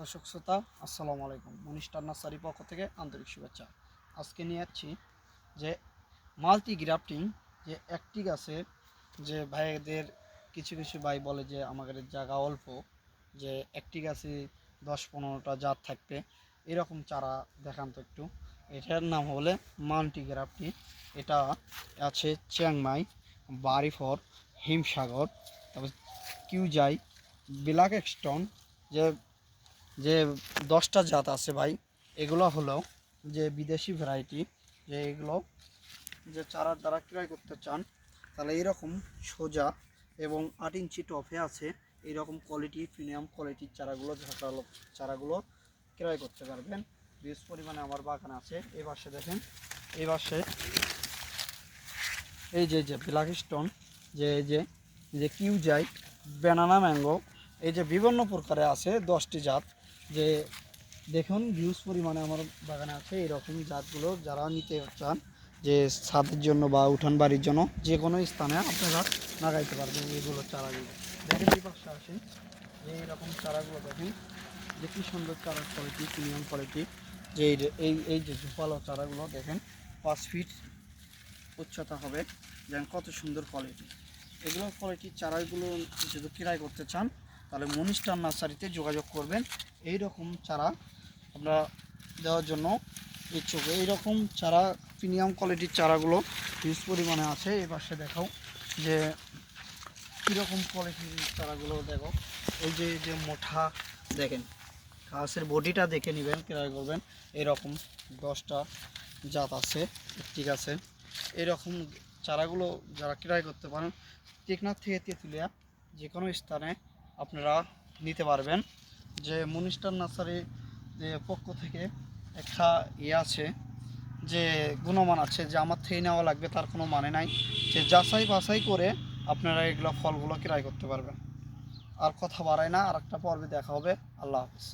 দর্শক শ্রোতা আসসালামু আলাইকুম। মনিস্টার নার্সারি পক্ষ থেকে আন্তরিক শুভেচ্ছা। আজকে নিয়ে যাচ্ছি যে মাল্টি গ্রাফটিং, যে একটি গাছে যে ভাইদের কিছু কিছু ভাই বলে যে আমাদের জায়গা অল্প, যে একটি গাছে 10-15টা জাত থাকবে, এরকম চারা দেখান তো একটু। এটার নাম হলে মাল্টি গ্রাফটিং। এটা আছে চিয়াংমাই, বাড়িফর, হিমসাগর, তারপর কিউজাই, ব্ল্যাক স্টোন, যে যে 10টা জাত আছে ভাই। এগুলো হলো যে বিদেশি ভ্যারাইটি। যে এগুলো যে চারা যারা ক্রয় করতে চান তাহলে এরকম সোজা এবং 8 ইঞ্চি টফে আছে, এইরকম কোয়ালিটি প্রিমিয়াম কোয়ালিটির চারাগুলো ঝাঁকালো চারাগুলো ক্রয় করতে পারবেন। বেশ পরিমাণে আমার বাগান আছে। এই পাশে দেখেন, এই পাশে এই যে ব্ল্যাক স্টোন, যে কিউজাই, ব্যানানা ম্যাঙ্গো, এই যে বিভিন্ন প্রকারে আছে 10টি জাত। যে দেখুন হিউজ পরিমাণে আমার বাগানে আছে এরকম জাতগুলো। যারা নিতে চান যে ছাদের জন্য বা উঠান বাড়ির জন্য যে কোনো স্থানে আপনারা লাগাইতে পারবেন এইগুলো চারাগুলো। দেখেন এই পাশে আসেন, যে এইরকম চারাগুলো দেখেন যে কী সুন্দর চারার কোয়ালিটি, প্রিমিয়াম কোয়ালিটি। যে এই যে ঝোপালো চারাগুলো দেখেন 5 ফিট উচ্চতা হবে, যেন কত সুন্দর কোয়ালিটি। এগুলো কোয়ালিটির চারাগুলো যদি ক্রয় করতে চান তাহলে মনিস্টার নার্সারিতে যোগাযোগ করবেন। এই রকম চারা আমরা দেওয়ার জন্য ইচ্ছুক। এইরকম চারা প্রিমিয়াম কোয়ালিটির চারাগুলো হিউজ পরিমাণে আছে। এই পাশে দেখাও যে কীরকম কোয়ালিটির চারাগুলো দেখো। এই যে মোটা দেখেন, গাছের বডিটা দেখে নেবেন, ক্রয় করবেন। এরকম 10টা জাত আছে, ঠিক আছে। এরকম চারাগুলো যারা ক্রয় করতে পারেন টেকনাফ থেকে তেঁতুলিয়া যে কোনো স্থানে আপনারা নিতে পারবেন। যে মনিস্টার নার্সারি যে পক্ষ থেকে একটা আছে, যে গুণমান আছে, যে আমার থেকে নেওয়া লাগবে তার কোনো মানে নাই। যে যাচাই বাছাই করে আপনারা এগুলো ফলগুলো ক্রয় করতে পারবেন। আর কথা বাড়ায় না, আর একটা পর্বে দেখা হবে। আল্লাহ হাফিজ।